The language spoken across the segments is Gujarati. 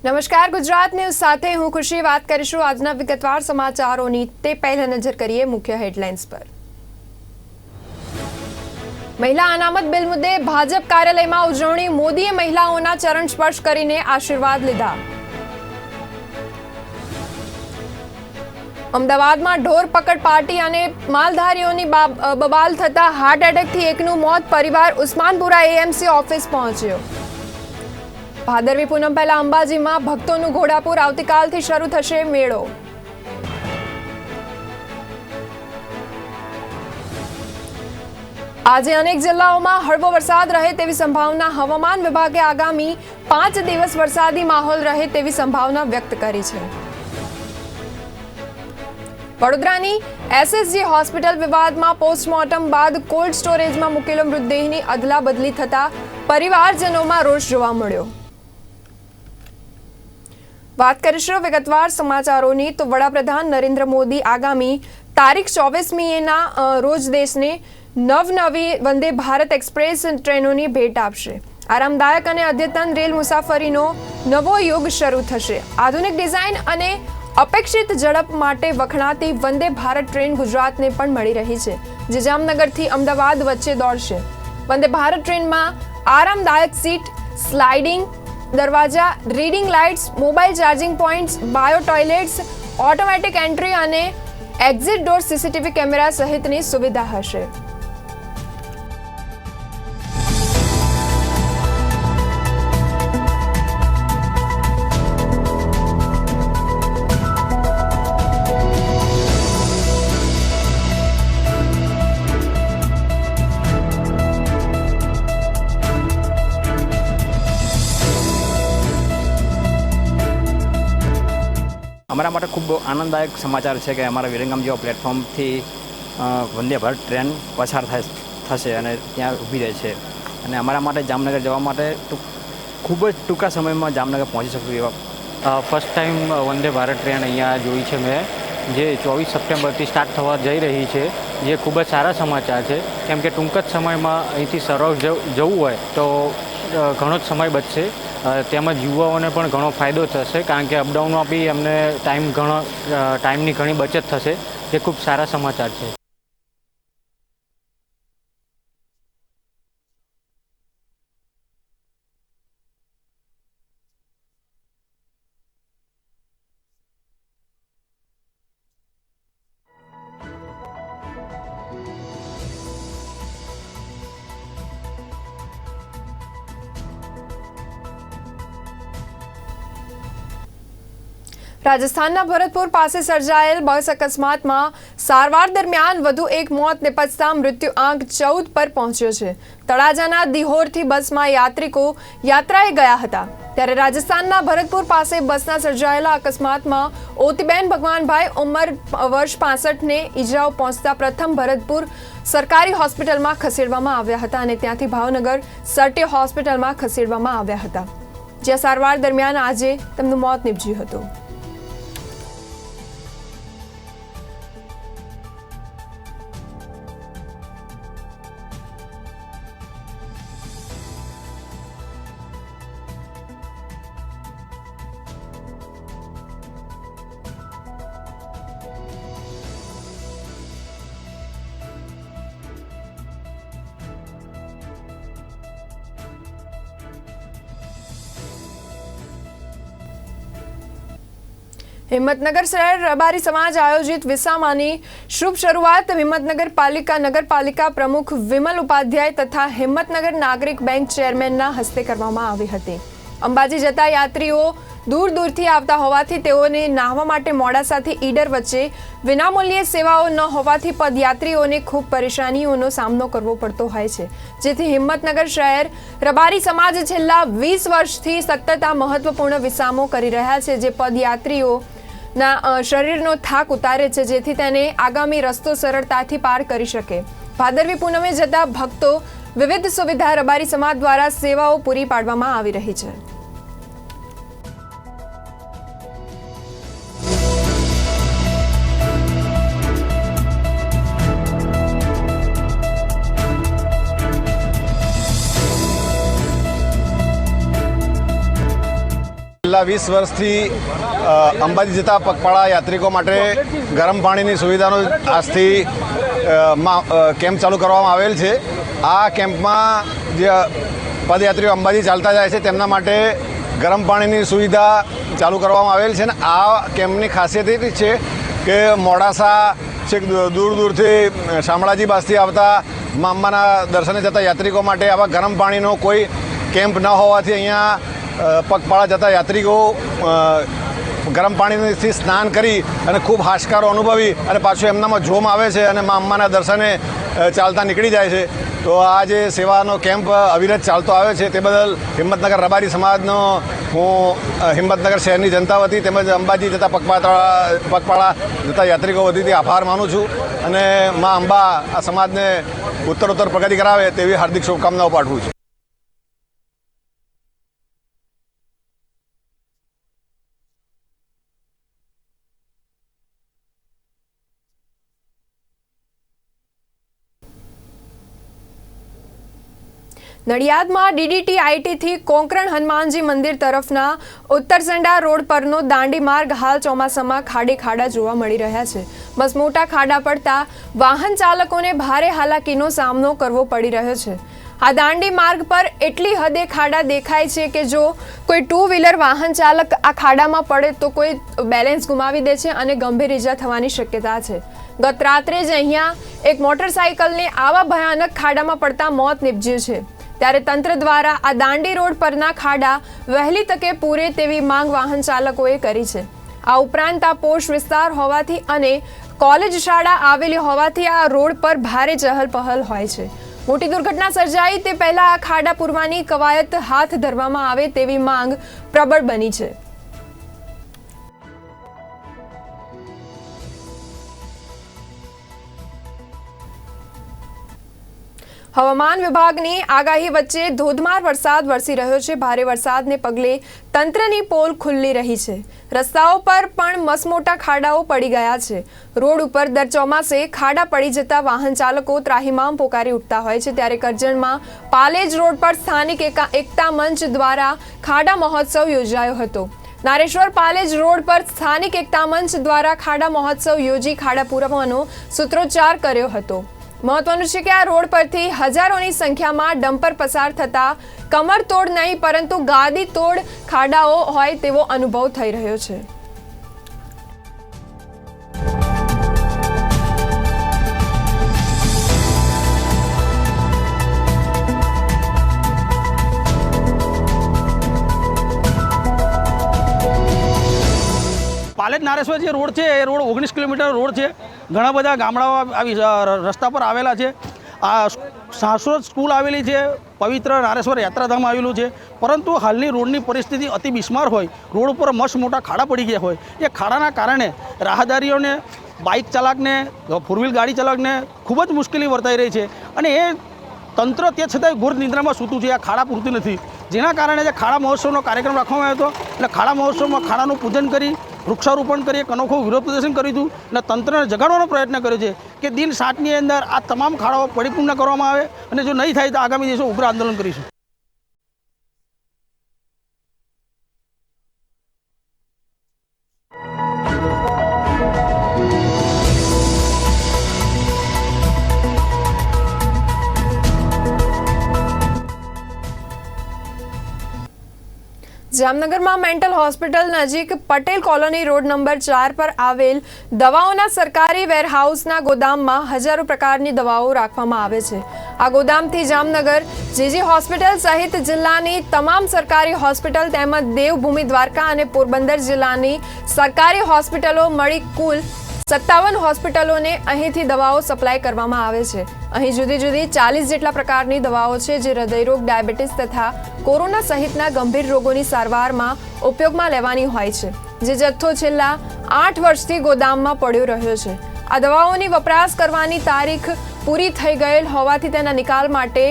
નમસ્કાર, ગુજરાત ન્યૂઝ સાથે હું ખુશી વાત કરીશું આજના વિગતવાર સમાચારોની। તે પહેલા નજર કરીએ મુખ્ય હેડલાઇન્સ પર। મહિલા અનામત બિલ મુદ્દે ભાજપ કાર્યાલયમાં ઉજવણી। મોદીએ મહિલાઓના ચરણ સ્પર્શ કરીને આશીર્વાદ લીધા। અમદાવાદમાં ઢોર પકડ પાર્ટી અને માલધારીઓની બબાલ થતા હાર્ટ એટેકથી એકનું મોત। પરિવાર ઉસ્માનપુરા એએમસી ઓફિસ પહોંચ્યો। ભાદરવી પૂનમ પહેલા અંબાજીમાં ભક્તોનું ઘોડાપુર। આવતીકાલથી શરૂ થશે મેળો। આજે અનેક જિલ્લાઓમાં હળવો વરસાદ રહે તેવી સંભાવના। હવામાન વિભાગે આગામી 5 દિવસ વરસાદી માહોલ રહે તેવી સંભાવના વ્યક્ત કરી છે। વડોદરાની એસએસજી હોસ્પિટલ વિવાદમાં પોસ્ટમોર્ટમ બાદ કોલ્ડ સ્ટોરેજમાં મૂકેલો મૃતદેહની અદલા બદલી થતા પરિવારજનોમાં રોષ જોવા મળ્યો। વાત કરીશું વિગતવાર સમાચારોની તો વડાપ્રધાન નરેન્દ્ર મોદી આગામી તારીખ 24મીના રોજ દેશને નવનવી વંદે ભારત એક્સપ્રેસ ટ્રેનોની ભેટ આપશે। આરામદાયક અને અદ્યતન રેલ મુસાફરીનો નવો યુગ શરૂ થશે। આધુનિક ડિઝાઇન અને અપેક્ષિત ઝડપ માટે વખણાતી વંદે ભારત ટ્રેન ગુજરાતને પણ મળી રહી છે, જે જામનગરથી અમદાવાદ વચ્ચે દોડશે। વંદે ભારત ટ્રેનમાં આરામદાયક સીટ, સ્લાઇડિંગ દરવાજા, reading lights, mobile charging points, bio toilets, automatic entry અને એક્ઝિટ ડોર, સીસીટીવી કેમેરા સહિતની સુવિધા હશે। અમારા માટે ખૂબ આનંદદાયક સમાચાર છે કે અમારા વિરંગામ જેવા પ્લેટફોર્મથી વંદે ભારત ટ્રેન પસાર થશે અને ત્યાં ઊભી રહે છે અને અમારા માટે જામનગર જવા માટે ખૂબ જ ટૂંકા સમયમાં જામનગર પહોંચી શકું એવા first time Vande Bharat train અહીંયા જોઈ છે મેં, જે 24 સપ્ટેમ્બરથી સ્ટાર્ટ થવા જઈ રહી છે, જે ખૂબ જ સારા સમાચાર છે, કેમ કે ટૂંક જ સમયમાં અહીંથી સરોવર જવું હોય તો ઘણો જ સમય બચશે। તેમજ યુવાઓને પણ ઘણો ફાયદો થશે, કારણ કે અપડાઉનમાં બી એમને ટાઈમની ઘણી બચત થશે, જે ખૂબ સારા સમાચાર છે। રાજસ્થાનના ભરતપુર પાસે સર્જાયેલ બસ અકસ્માતમાં સારવાર દરમિયાન વધુ એક મોત નિપજતા મૃત્યુ આંક 14 પર પહોંચ્યો છે। તળાજાના દિહોરથી બસમાં યાત્રિકો યાત્રાએ ગયા હતા, ત્યારે રાજસ્થાનના ભરતપુર પાસે બસના સર્જાયેલા અકસ્માતમાં ઓતીબેન ભગવાનભાઈ ઉંમર વર્ષ 65ને ઈજાઓ પહોંચતા પ્રથમ ભરતપુર સરકારી હોસ્પિટલમાં ખસેડવામાં આવ્યા હતા અને ત્યાંથી ભાવનગર સર્ટી હોસ્પિટલમાં ખસેડવામાં આવ્યા હતા, જ્યાં સારવાર દરમિયાન આજે તેમનું મોત નીપજ્યું હતું। હિંમતનગર શહેર રબારી સમાજ આયોજિત વિસામાની શુભ શરૂઆત હિંમતનગર નગરપાલિકા પ્રમુખ વિમલ ઉપાધ્યાય તથા હિંમતનગર નાગરિક બેંક ચેરમેનના હસ્તે કરવામાં આવી હતી। અંબાજી જતા યાત્રીઓ દૂર દૂરથી આવતા હોવાથી તેઓને નાહવા માટે મોડાસાથી ઈડર વચ્ચે વિનામૂલ્યે સેવાઓ ન હોવાથી પદયાત્રીઓને ખૂબ પરેશાનીઓનો સામનો કરવો પડતો હોય છે, જેથી હિંમતનગર શહેર રબારી સમાજ છેલ્લા 20 વર્ષથી સતત આ મહત્વપૂર્ણ વિસામો કરી રહ્યા છે, જે પદયાત્રીઓ શરીરનો થાક ઉતારે છે, જેથી તેને આગામી રસ્તો સરળતાથી પાર કરી શકે। ભાદરવી પૂનમે જતા ભક્તો વિવિધ સુવિધા રબારી સમાજ દ્વારા સેવાઓ પૂરી પાડવામાં આવી રહી છે। છેલ્લા 20 વર્ષથી અંબાજી જતા પગપાળા યાત્રિકો માટે ગરમ પાણીની સુવિધાનો આજથી કેમ્પ ચાલુ કરવામાં આવેલ છે. આ કેમ્પમાં જે પદયાત્રીઓ અંબાજી ચાલતા જાય છે તેમના માટે ગરમ પાણીની સુવિધા ચાલુ કરવામાં આવેલ છે. અને આ કેમ્પની ખાસિયત એ છે કે મોડાસા છેક દૂર દૂરથી શામળાજી બાસથી આવતા મા અંબાના દર્શને જતા યાત્રિકો માટે આવા ગરમ પાણીનો કોઈ કેમ્પ ન હોવાથી અહીંયા પગપાળા જતા યાત્રિકો ગરમ પાણીથી સ્નાન કરી અને ખૂબ હાશકારો અનુભવી અને પાછું એમનામાં જોમ આવે છે અને મા અંબાના દર્શને ચાલતા નીકળી જાય છે. તો આ જે સેવાનો કેમ્પ અવિરત ચાલતો આવે છે તે બદલ હિંમતનગર રબારી સમાજનો હું હિંમતનગર શહેરની જનતા વતી તેમજ અંબાજી જતા પગપાળા જતા યાત્રિકો વતીથી આભાર માનું છું અને મા અંબા આ સમાજને ઉત્તરોત્તર પ્રગતિ કરાવે તેવી હાર્દિક શુભકામનાઓ પાઠવું છું. નડિયાદમાં DDTITથી કોંકરણ હનુમાનજી મંદિર તરફના ઉત્તરસંડા રોડ પરનો દાંડી માર્ગ હાલ ચોમાસામાં ખાડા જોવા મળી રહ્યા છે. બસ મોટા ખાડા પડતા વાહન ચાલકોને ભારે હાલાકીનો સામનો કરવો પડી રહ્યો છે. આ દાંડી માર્ગ પર એટલી હદે ખાડા દેખાય છે કે જો કોઈ 2-વ્હીલર વાહન ચાલક આ ખાડામાં પડે તો કોઈ બેલેન્સ ગુમાવી દે છે અને ગંભીર ઈજા થવાની શક્યતા છે. ગત રાત્રે જ અહીંયા એક મોટરસાઇકલને આવા ભયાનક ખાડામાં પડતા મોત નીપજ્યું છે. ત્યારે તંત્ર દ્વારા આ દાંડી રોડ પરના ખાડા વહેલી તકે પૂરે તેવી માંગ વાહન ચાલકોએ કરી છે. આ ઉપરાંત આ પોશ વિસ્તાર હોવાથી અને કોલેજ શાળા આવેલી હોવાથી આ રોડ પર ભારે ચહલ પહલ હોય છે. મોટી દુર્ઘટના સર્જાઈ તે પહેલા આ ખાડા પૂરવાની કવાયત હાથ ધરવામાં આવે તેવી માંગ પ્રબળ બની છે. હવામાન વિભાગની આગાહી વચ્ચે ધોધમાર વરસાદ વરસી રહ્યો છે. ભારે વરસાદને પગલે તંત્રની પોલ ખુલ્લી રહી છે. રસ્તાઓ પર પણ મસમોટા ખાડાઓ પડી ગયા છે. રોડ ઉપર દર ચોમાસે ખાડા પડી જતા વાહન ચાલકો ત્રાહિમામ પોકારી ઉઠતા હોય છે. ત્યારે કરજણમાં પાલેજ રોડ પર સ્થાનિક એકતા મંચ દ્વારા ખાડા મહોત્સવ યોજાયો હતો. નારેશ્વર પાલેજ રોડ પર સ્થાનિક એકતા મંચ દ્વારા ખાડા મહોત્સવ યોજી ખાડા પૂરવાનો સૂત્રોચ્ચાર કર્યો હતો. મહત્વનું છે કે આ રોડ પરથી હજારોની સંખ્યામાં ડમ્પર પસાર થતા કમર તોડ નહીં પરંતુ ગાદી તોડ ખાડાઓ હોય તેવો અનુભવ થઈ રહ્યો છે. પાલેજ નારેશ્વર જે રોડ છે એ રોડ 19 કિલોમીટર રોડ છે. ઘણા બધા ગામડાઓ આવી રસ્તા પર આવેલા છે. આ શાશ્વત સ્કૂલ આવેલી છે, પવિત્ર નારેશ્વર યાત્રાધામ આવેલું છે. પરંતુ હાલની રોડની પરિસ્થિતિ અતિ બિસ્માર હોય, રોડ ઉપર મસ્ત મોટા ખાડા પડી ગયા હોય. એ ખાડાના કારણે રાહદારીઓને, બાઇક ચાલકને, ફોર વ્હીલ ગાડી ચાલકને ખૂબ જ મુશ્કેલી વર્તાઈ રહી છે. અને એ તંત્ર તે છતાંય ઘોર નિંદ્રામાં સૂતું છે. આ ખાડા પૂરતી નથી, જેના કારણે જે ખાડા મહોત્સવનો કાર્યક્રમ રાખવામાં આવ્યો હતો. એટલે ખાડા મહોત્સવમાં ખાડાનું પૂજન કરી, વૃક્ષારોપણ કરી, એક અનોખું વિરોધ પ્રદર્શન કર્યું હતું અને તંત્રને જગાડવાનો પ્રયત્ન કર્યો છે કે દિન 7ની અંદર આ તમામ ખાડાઓ પરિપૂર્ણ કરવામાં આવે અને જો નહીં થાય તો આગામી દિવસો ઉગ્ર આંદોલન કરીશું. જામનગરમાં મેન્ટલ હોસ્પિટલ નજીક પટેલ કોલોની રોડ નંબર 4 પર આવેલ દવાઓના સરકારી વેરહાઉસના ગોદામમાં હજારો પ્રકારની દવાઓ રાખવામાં આવે છે. આ ગોદામથી જામનગર જીજી હોસ્પિટલ સહિત જિલ્લાની તમામ સરકારી હોસ્પિટલ તેમજ દેવભૂમિ દ્વારકા અને પોરબંદર જિલ્લાની સરકારી હોસ્પિટલો મળી કુલ 57 હોસ્પિટલોને અહીંથી દવાઓ સપ્લાય કરવામાં આવે છે. અહીં જુદી જુદી 40 જેટલા પ્રકારની દવાઓ છે જે હૃદયરોગ, ડાયાબિટીસ તથા કોરોના સહિતના ગંભીર રોગોની સારવારમાં ઉપયોગમાં લેવાની હોય છે, જે જથ્થો છેલ્લા 8 વર્ષથી ગોદામમાં પડ્યો રહ્યો છે. આ દવાઓની વપરાશ કરવાની તારીખ પૂરી થઈ ગયેલ હોવાથી તેના નિકાલ માટે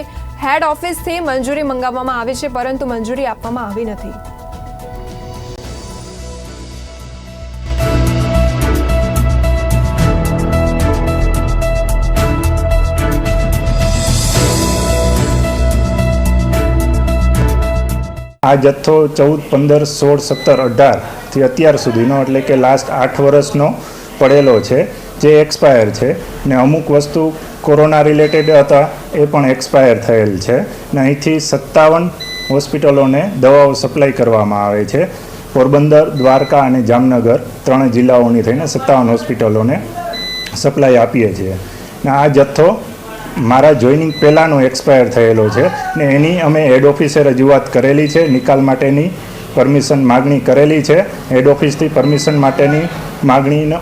હેડ ઓફિસથી મંજૂરી મંગાવવામાં આવી છે, પરંતુ મંજૂરી આપવામાં આવી નથી. આ જથ્થો 14, 15, 16, 17, 18થી અત્યાર સુધીનો એટલે કે લાસ્ટ 8 વર્ષનો પડેલો છે, જે એક્સપાયર છે ને અમુક વસ્તુ કોરોના રિલેટેડ હતા એ પણ એક્સપાયર થયેલ છે ને અહીંથી 57 હોસ્પિટલોને દવાઓ સપ્લાય કરવામાં આવે છે. પોરબંદર, દ્વારકા અને જામનગર 3 જિલ્લાઓની થઈને 57 હોસ્પિટલોને સપ્લાય આપીએ છીએ ને આ જથ્થો મારા જોઈનિંગ પહેલાંનો એક્સપાયર થયેલો છે ને એની અમે હેડ ઓફિસે રજૂઆત કરેલી છે. નિકાલ માટેની પરમિશન માગણી કરેલી છે. હેડ ઓફિસથી પરમિશન માટેની માગણીનો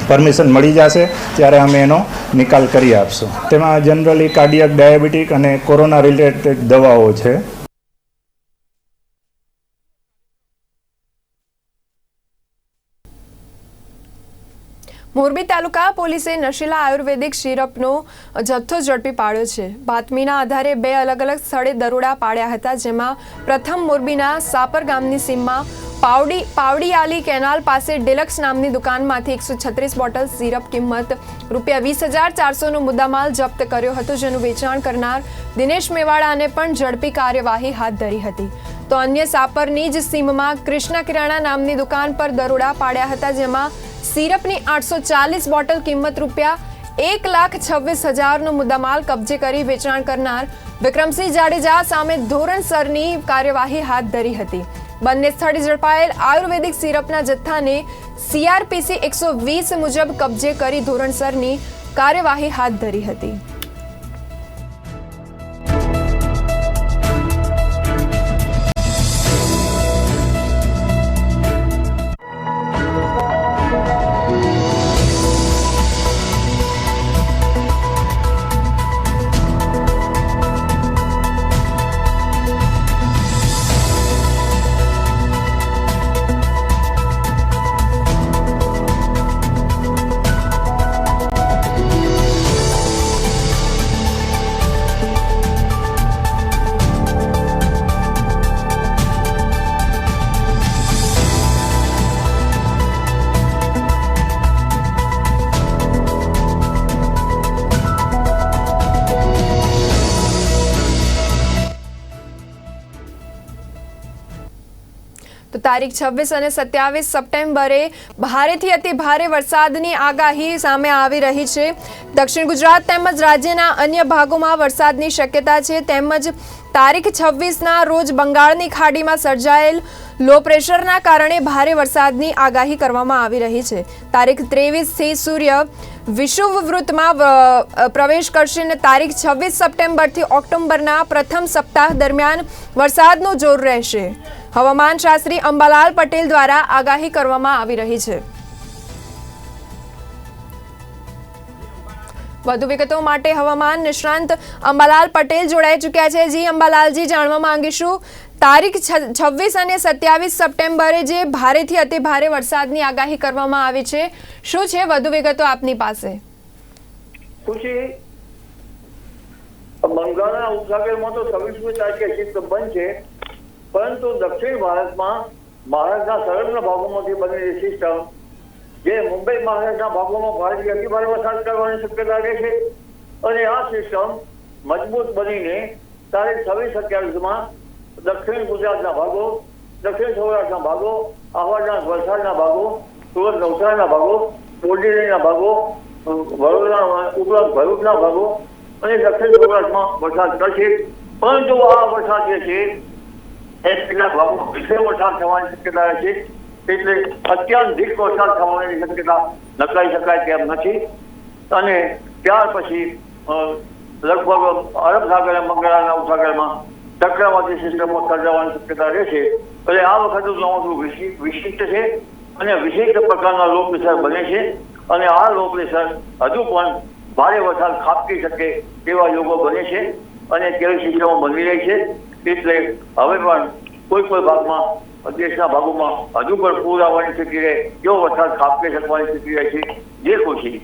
પરમિશન મળી જશે ત્યારે અમે એનો નિકાલ કરી આપશું. તેમાં જનરલી કાર્ડિયક, ડાયાબિટીક અને કોરોના રિલેટેડ દવાઓ છે. મોરબી તાલુકા પોલીસે નશીલા આયુર્વેદિક સિરપનો જથ્થો ઝડપી પાડ્યો છે. બાતમીના આધારે 2 અલગ અલગ સ્થળે દરોડા પાડ્યા હતા, જેમાં પ્રથમ મોરબીના સાપર ગામની સીમમાં પાવડીયાલી કેનાલ પાસે ડિલક્સ નામની દુકાનમાંથી 136 બોટલ સિરપ કિંમત ₹20,400નો મુદ્દામાલ જપ્ત કર્યો હતો, જેનું વેચાણ કરનાર દિનેશ મેવાડાને પણ ઝડપી કાર્યવાહી હાથ ધરી હતી. તો અન્ય સાપરની જ સીમમાં કૃષ્ણા કિરાણા નામની દુકાન પર દરોડા પાડ્યા હતા, જેમાં સિરપની 840 બોટલ કિંમત ₹1,26,000નો મુદ્દામાલ કબજે કરી વેચાણ કરનાર વિક્રમસિંહ જાડેજા સામે ધોરણસરની કાર્યવાહી હાથ ધરી હતી. બંને સ્થળે ઝડપાયેલ આયુર્વેદિક સિરપના જથ્થાને CRPC 120 મુજબ કબજે કરી ધોરણસરની કાર્યવાહી હાથ ધરી હતી. તો તારીખ 26 અને 27 સપ્ટેમ્બરે ભારેથી અતિ ભારે વરસાદની આગાહી સામે આવી રહી છે. દક્ષિણ ગુજરાત તેમજ રાજ્યના અન્ય ભાગોમાં વરસાદની શક્યતા છે. તેમજ તારીખ 26ના રોજ બંગાળની ખાડીમાં સર્જાયેલ લો પ્રેશરના કારણે ભારે વરસાદની આગાહી કરવામાં આવી રહી છે. તારીખ 23થી સૂર્ય વિષુવવૃત્તમાં પ્રવેશ કરશે અને તારીખ 26 સપ્ટેમ્બરથી ઓક્ટોબરના પ્રથમ સપ્તાહ દરમિયાન વરસાદનું જોર રહેશે. હવામાન શાસ્ત્રી અંબાલાલ પટેલ દ્વારા આગાહી કરવામાં આવી રહી છે. વધુ વિગતો માટે હવામાન નિષ્ણાંત અંબાલાલ પટેલ જોડાઈ ચૂક્યા છે. જી અંબાલાલજી, જાણવા માંગીશું તારીખ 26 અને 27 સપ્ટેમ્બરે જે ભારેથી અતિ ભારે વરસાદની આગાહી કરવામાં આવી છે, શું છે વધુ વિગતો આપની પાસે? બંગાળના ઉપસાગરમાં તો 26મી તારીખે સિસ્ટમ બનશે, પરંતુ દક્ષિણ ભારતમાં મહારાષ્ટ્રના સંલગ્ન ભાગોમાંથી બનેલી સિસ્ટમ જે મુંબઈ મહારાષ્ટ્રના ભાગોમાં ભારેથી અતિભારે વરસાદ કરવાની શક્યતા રહેશે અને આ સિસ્ટમ મજબૂત બનીને તારીખ 26-27માં દક્ષિણ ગુજરાતના ભાગો, દક્ષિણ સૌરાષ્ટ્રના ભાગો, આહવાના વલસાડના ભાગો, સુરત નવસારીના ભાગો, બોરડીના ભાગો, વડોદરા ઉપરાંત ભરૂચના ભાગો અને દક્ષિણ સૌરાષ્ટ્રમાં વરસાદ કરશે. પરંતુ આ વરસાદ જે છે એ કેટલાક ભાગોમાં વિશેષ વરસાદ થવાની શક્યતા છે, એટલે અત્યંત વરસાદ થવાની શક્યતા નકારી શકાય તેમ નથી. અને ત્યાર પછી લગભગ અરબ સાગર બંગાળના ઉપસાગરમાં ચક્રવાતી સિસ્ટમો સર્જાવાની શક્યતા રહેશે. એટલે આ વખતે ચોમાસું વિશિષ્ટ છે અને વિશિષ્ટ પ્રકારના લો પ્રેશર બને છે અને આ લો પ્રેશર હજુ પણ ભારે વરસાદ ખાબકી શકે તેવા યોગો બને છે અને તેવી સિસ્ટમો બની રહી છે. એટલે હવે પણ કોઈ ભાગમાં દેશના ભાગોમાં હજુ પણ પૂર આવવાની સ્થિતિ રહે, એવો વરસાદ ખાબકી શકવાની સ્થિતિ રહે છે. જે ખુશી.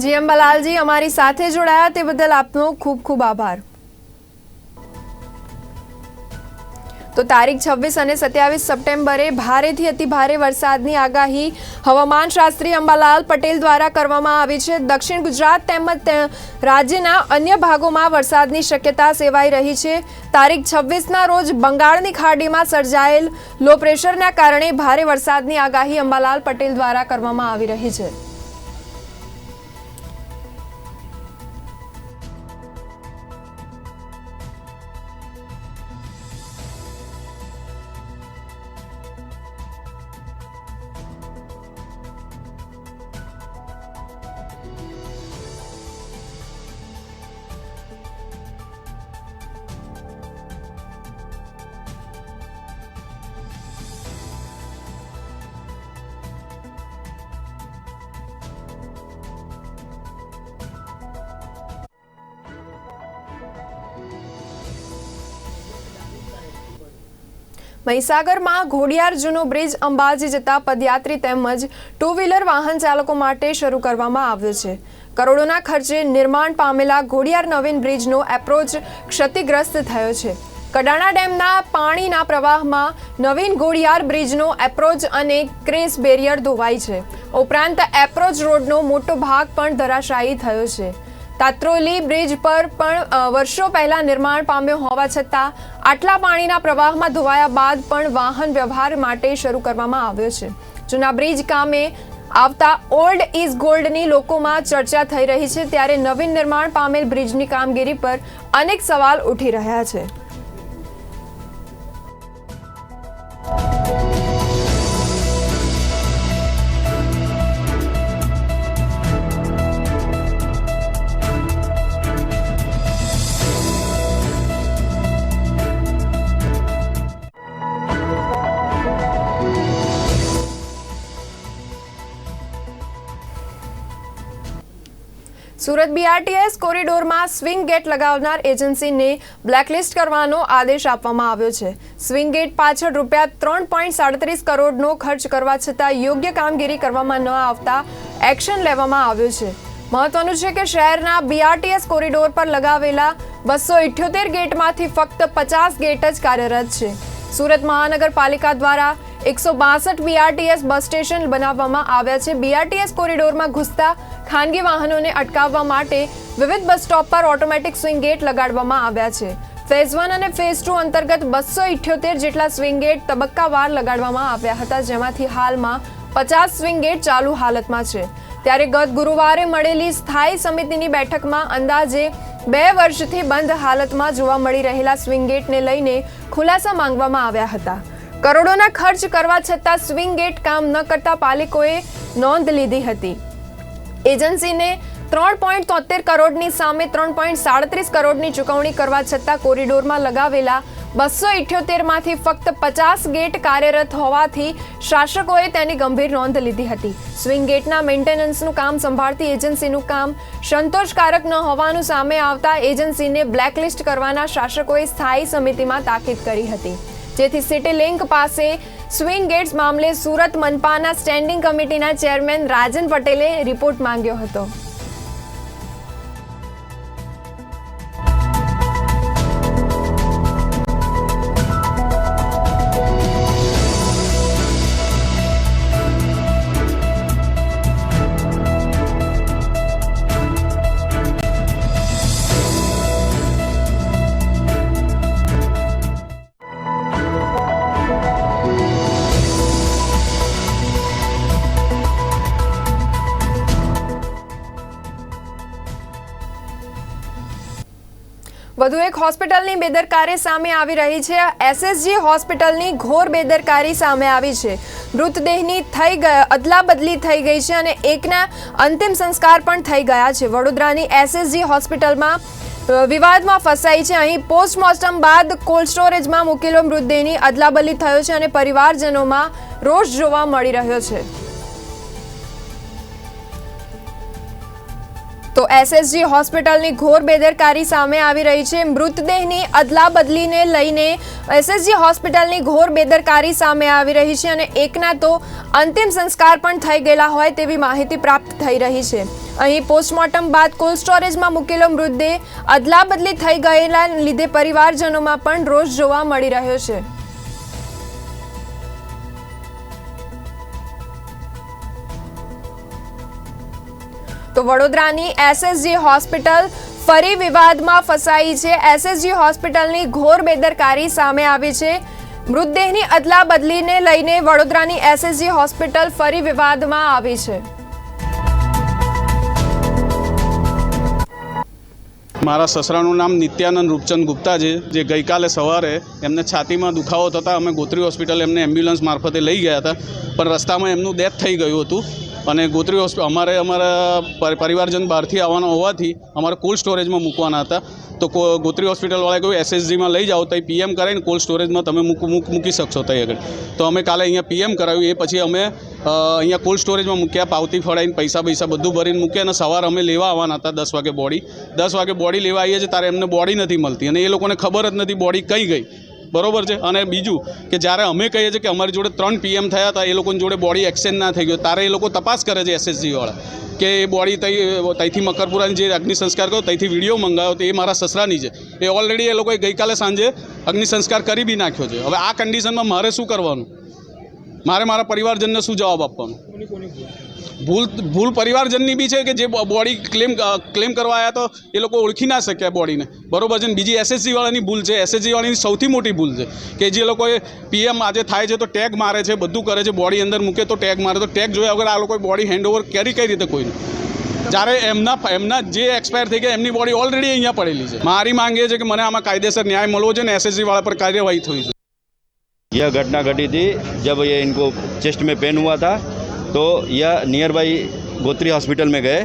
જી અંબાલાલજી, અમારી સાથે જોડાયા તે બદલ આપનો ખૂબ ખૂબ આભાર. તો તારીખ 26 અને 27 સપ્ટેમ્બરે ભારેથી અતિભારે વરસાદની આગાહી હવામાનશાસ્ત્રી અંબાલાલ પટેલ દ્વારા કરવામાં આવી છે. દક્ષિણ ગુજરાત તેમજ રાજ્યના અન્ય ભાગોમાં વરસાદની શક્યતા સેવાઈ રહી છે. તારીખ 26ના રોજ બંગાળની ખાડીમાં સર્જાયેલ લો પ્રેશરના કારણે ભારે વરસાદની આગાહી અંબાલાલ પટેલ દ્વારા કરવામાં આવી રહી છે. મહીસાગરમાં ઘોડિયાર જૂનો બ્રિજ અંબાજી જતા પદયાત્રી તેમજ ટુ વ્હીલર વાહન ચાલકો માટે શરૂ કરવામાં આવ્યો છે. કરોડોના ખર્ચે નિર્માણ પામેલા ઘોડિયાર નવીન બ્રિજનો એપ્રોચ ક્ષતિગ્રસ્ત થયો છે. કડાણા ડેમના પાણીના પ્રવાહમાં નવીન ઘોડિયાર બ્રિજનો એપ્રોચ અને ક્રેસ બેરિયર ધોવાઈ છે. ઉપરાંત એપ્રોચ રોડનો મોટો ભાગ પણ ધરાશાયી થયો છે. તાત્રોલી બ્રિજ પર પણ વર્ષો પહેલા નિર્માણ પામ્યો હોવા છતાં આટલા પાણીના પ્રવાહમાં ધોવાયા બાદ પણ વાહન વ્યવહાર માટે શરૂ કરવામાં આવ્યો છે. જૂના બ્રિજ કામે આવતા ઓલ્ડ ઇઝ ગોલ્ડની લોકોમાં ચર્ચા થઈ રહી છે, ત્યારે નવીન નિર્માણ પામેલ બ્રિજની કામગીરી પર અનેક સવાલ ઉઠી રહ્યા છે. સુરત BRTS કોરિડોરમાં સ્વિંગ ગેટ લગાવનાર એજન્સીને બ્લેકલિસ્ટ કરવાનો આદેશ આપવામાં આવ્યો છે. સ્વિંગ ગેટ પાછળ ₹3.37 કરોડનો ખર્ચ કરવા છતાં યોગ્ય કામગીરી કરવામાં ન આવતા એક્શન લેવામાં આવ્યું છે. મહત્વનું છે કે શહેરના BRTS કોરિડોર પર લગાવેલા 278 ગેટમાંથી ફક્ત 50 ગેટ જ કાર્યરત છે. સુરત મહાનગરપાલિકા દ્વારા 162 BRTS બસ સ્ટેશન બનાવવામાં આવ્યા છે. BRTS કોરિડોરમાં ઘૂસતા ખાનગી વાહનોને અટકાવવા માટે વિવિધ બસ સ્ટોપ પર ઓટોમેટિક સ્વિંગ ગેટ લગાડવામાં આવ્યા છે. ફેઝ 1 અને ફેઝ 2 અંતર્ગત 278 જેટલા સ્વિંગ ગેટ તબક્કાવાર લગાડવામાં આવ્યા હતા, જેમાંથી હાલમાં 50 સ્વિંગ ગેટ ચાલુ હાલતમાં છે. ત્યારે ગત ગુરુવારે મળેલી સ્થાયી સમિતિની બેઠકમાં અંદાજે 2 વર્ષથી બંધ હાલતમાં જોવા મળી રહેલા સ્વિંગ ગેટને લઈને ખુલાસા માંગવામાં આવ્યા હતા. કરોડોના ખર્ચ કરવા છતાં સ્વિંગ ગેટ કામ ન કરતા પાલિકોએ નોંધ લીધી હતી. એજન્સીને 3.73 કરોડની સામે 3.37 કરોડની ચૂકવણી કરવા છતાં કોરિડોરમાં લગાવેલા 278માંથી ફક્ત 50 ગેટ કાર્યરત હોવાથી શાસકોએ તેની ગંભીર નોંધ લીધી હતી. સ્વિંગ ગેટના મેન્ટેનન્સનું કામ સંભાળતી એજન્સીનું કામ સંતોષકારક ન હોવાનું સામે આવતા એજન્સીને બ્લેકલિસ્ટ કરવાના શાસકોએ સ્થાયી સમિતિમાં તાકીદ કરી હતી, જેથી સિટી લિંક પાસે સ્વિંગ ગેટ્સ મામલે સુરત મનપાના સ્ટેન્ડિંગ કમિટીના ચેરમેન રાજન પટેલે રિપોર્ટ માંગ્યો હતો. વધુ એક હોસ્પિટલની બેદરકારી સામે આવી રહી છે. SSG હોસ્પિટલની ઘોર બેદરકારી સામે આવી છે. મૃતદેહની અદલાબદલી થઈ ગઈ છે અને એકના અંતિમ સંસ્કાર પણ થઈ ગયા છે. વડોદરાની SSG હોસ્પિટલમાં વિવાદમાં ફસાઈ છે. અહીં પોસ્ટમોર્ટમ બાદ કોલ્ડ સ્ટોરેજમાં મૂકેલો મૃતદેહની અદલાબદલી થયો છે અને પરિવારજનોમાં રોષ જોવા મળી રહ્યો છે. તો SSG હોસ્પિટલની ઘોર બેદરકારી સામે આવી રહી છે. મૃતદેહની અદલાબદલીને લઈને SSG હોસ્પિટલની ઘોર બેદરકારી સામે આવી રહી છે અને એકના તો અંતિમ સંસ્કાર પણ થઈ ગયેલા હોય તેવી માહિતી પ્રાપ્ત થઈ રહી છે. અહીં પોસ્ટમોર્ટમ બાદ કોલ્ડ સ્ટોરેજમાં મૂકેલો મૃતદેહ અદલાબદલી થઈ ગયેલા લીધે પરિવારજનોમાં પણ રોષ જોવા મળી રહ્યો છે. તો વડોદરાની એસએસજી હોસ્પિટલ ફરી વિવાદમાં ફસાઈ છે. એસએસજી હોસ્પિટલની ઘોર બેદરકારી સામે આવી છે. મૃતદેહની અદલા બદલીને લઈને વડોદરાની એસએસજી હોસ્પિટલ ફરી વિવાદમાં આવી છે. મારા સસરાનું નામ નિત્યાનંદ રૂપચંદ ગુપ્તા છે, જે ગઈકાલે સવારે એમને છાતીમાં દુખાવો થતાં અમે ગોત્રી હોસ્પિટલ એમને એમ્બ્યુલન્સ મારફતે લઈ ગયા હતા, પણ રસ્તામાં એમનું ડેથ થઈ ગયું હતું. અને ગોત્રી હોસ્પિટલ અમારા પરિવારજન બહારથી આવવાનો હોવાથી અમારે કોલ્ડ સ્ટોરેજમાં મૂકવાના હતા. તો ગોત્રી હોસ્પિટલવાળાએ કહ્યું એસએસજીમાં લઈ જાઓ, તો પીએમ કરાવીને કોલ્ડ સ્ટોરેજમાં તમે મૂકી શકશો ત્યાં આગળ. તો અમે કાલે અહીંયા પીએમ કરાવ્યું. એ પછી અમે અહીંયા કોલ્ડ સ્ટોરેજમાં મૂક્યા, પાવતી ફળાઈને પૈસા બધું ભરીને મૂક્યા. અને સવારે અમે લેવા આવવાના હતા 10 વાગે બોડી. 10 વાગે બોડી લેવા આવીએ છીએ ત્યારે એમને બોડી નથી મળતી, અને એ લોકોને ખબર જ નથી બોડી કઈ ગઈ. બરોબર છે. અને બીજું કે જ્યારે અમે કહીએ છીએ કે અમારી જોડે 3 PM થયા હતા, એ લોકોની જોડે બોડી એક્સચેન્જ ના થઈ ગયો, ત્યારે એ લોકો તપાસ કરે છે એસએસજીવાળા કે એ બોડી ત્યાંથી મકરપુરાની જે અગ્નિ સંસ્કાર કર્યો ત્યાંથી વિડીયો મંગાવ્યો, તો એ મારા સસરાની છે. એ ઓલરેડી એ લોકોએ ગઈકાલે સાંજે અગ્નિ સંસ્કાર કરી બી નાખ્યો છે. હવે આ કન્ડિશનમાં મારે શું કરવાનું? મારે મારા પરિવારજનને શું જવાબ આપવાનો? ભૂલ પરિવારજનની બી છે કે જે બોડી ક્લેમ કરવા આવ્યા તો એ લોકો ઓળખી ના શક્યા બોડીને. બરોબર છે. ને બીજી એસએસજીવાળાની ભૂલ છે. એસએસજીવાળાની સૌથી મોટી ભૂલ છે કે જે લોકોએ પીએમ આજે થાય છે તો ટેગ મારે છે, બધું કરે છે, બોડી અંદર મૂકે તો ટેગ મારે, તો ટેગ જોયા વગર આ લોકોએ બોડી હેન્ડઓવર કરી કઈ રીતે કોઈને? જ્યારે એમના જે એક્સપાયર થઈ ગયા એમની બોડી ઓલરેડી અહીંયા પડેલી છે. મારી માંગ એ છે કે મને આમાં કાયદેસર ન્યાય મળવો છે ને એસએસજીવાળા પર કાર્યવાહી થવી છે. यह घटना घटी थी जब ये इनको चेस्ट में पेन हुआ था, तो यह नियर बाई गोत्री हॉस्पिटल में गए.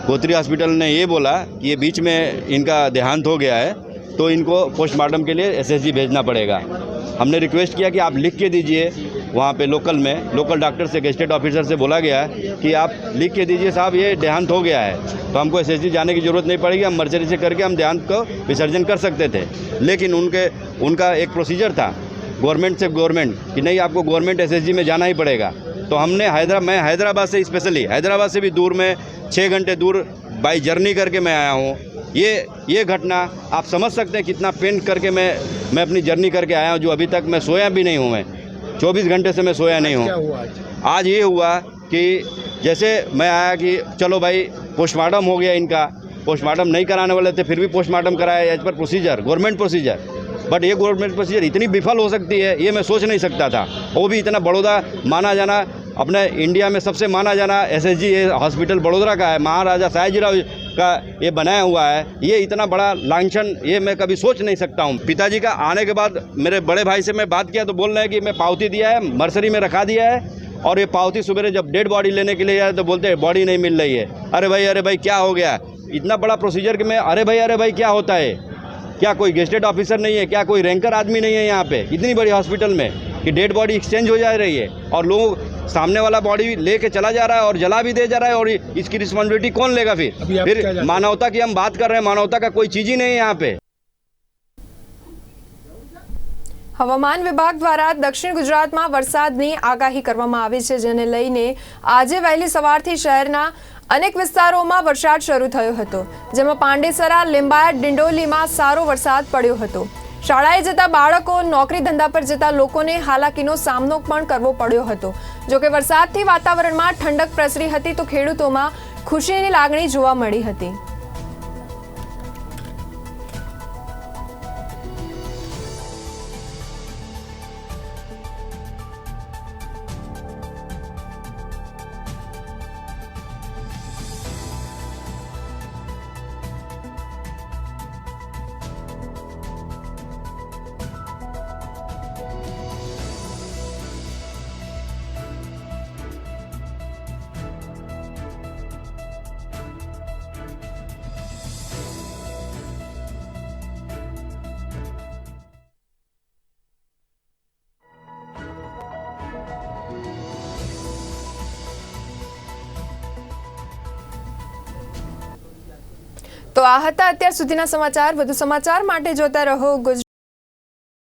गोत्री हॉस्पिटल ने ये बोला कि ये बीच में इनका देहांत हो गया है, तो इनको पोस्टमार्टम के लिए एसएसजी भेजना पड़ेगा. हमने रिक्वेस्ट किया कि आप लिख के दीजिए. वहाँ पे लोकल डॉक्टर से, गेस्टेड ऑफिसर से बोला गया कि आप लिख के दीजिए साहब ये देहांत हो गया है, तो हमको एसएसजी जाने की ज़रूरत नहीं पड़ेगी, हम मर्चरी से करके हम देहांत को विसर्जन कर सकते थे. लेकिन उनका एक प्रोसीजर था गवर्नमेंट से गवर्नमेंट कि नहीं आपको गवर्नमेंट एसएसजी में जाना ही पड़ेगा. तो हमने मैं हैदराबाद से, स्पेशली हैदराबाद से भी दूर में 6 घंटे दूर बाई जर्नी करके मैं आया हूँ. ये घटना आप समझ सकते हैं कितना पेन करके मैं अपनी जर्नी करके आया हूँ, जो अभी तक मैं सोया भी नहीं हूँ. मैं 24 घंटे से मैं सोया नहीं हूँ. आज ये हुआ कि जैसे मैं आया कि चलो भाई पोस्टमार्टम हो गया, इनका पोस्टमार्टम नहीं कराने वाले थे, फिर भी पोस्टमार्टम कराया as per procedure, government procedure. But ये गवर्नमेंट प्रोसीजर इतनी विफल हो सकती है ये मैं सोच नहीं सकता था. वो भी इतना बड़ौदा माना जाना, अपने इंडिया में सबसे माना जाना एसएसजी हॉस्पिटल बड़ौदा का है, महाराजा सयाजीराव का ये बनाया हुआ है. ये इतना बड़ा लांछन ये मैं कभी सोच नहीं सकता हूँ. पिताजी का आने के बाद मेरे बड़े भाई से मैं बात किया तो बोल रहे हैं कि मैं पावती दिया है, मर्सरी में रखा दिया है, और ये पावती सुबह जब डेड बॉडी लेने के लिए आया तो बोलते हैं बॉडी नहीं मिल रही है. अरे भाई क्या हो गया? इतना बड़ा प्रोसीजर कि मैं अरे भाई क्या होता है? क्या कोई गेस्टेड ऑफिसर नहीं है? क्या कोई रैंकर आदमी नहीं है यहाँ पे इतनी बड़ी हॉस्पिटल में कि डेड बॉडी एक्सचेंज हो जा रही है, और लोग सामने वाला बॉडी लेके चला जा रहा है और जला भी दे जा रहा है, और इसकी रिस्पॉन्सिबिलिटी कौन लेगा? फिर मानवता की हम बात कर रहे हैं, मानवता का कोई चीज ही नहीं है यहाँ पे. હવામાન વિભાગ દ્વારા દક્ષિણ ગુજરાતમાં વરસાદની આગાહી કરવામાં આવી છે, જેને લઈને આજે વહેલી સવારથી શહેરના અનેક વિસ્તારોમાં વરસાદ શરૂ થયો હતો, જેમાં પાંડેસરા, લિંબાયત, ડિંડોલીમાં સારો વરસાદ પડ્યો હતો. શાળાએ જતા બાળકો, નોકરી ધંધા પર જતા લોકોને હાલાકીનો સામનો પણ કરવો પડ્યો હતો. જોકે વરસાદથી વાતાવરણમાં ઠંડક પ્રસરી હતી, તો ખેડૂતોમાં ખુશીની લાગણી જોવા મળી હતી. તો આ હતા અત્યાર સુધીના સમાચાર. વધુ સમાચાર માટે જોતા રહો ગુજરાત.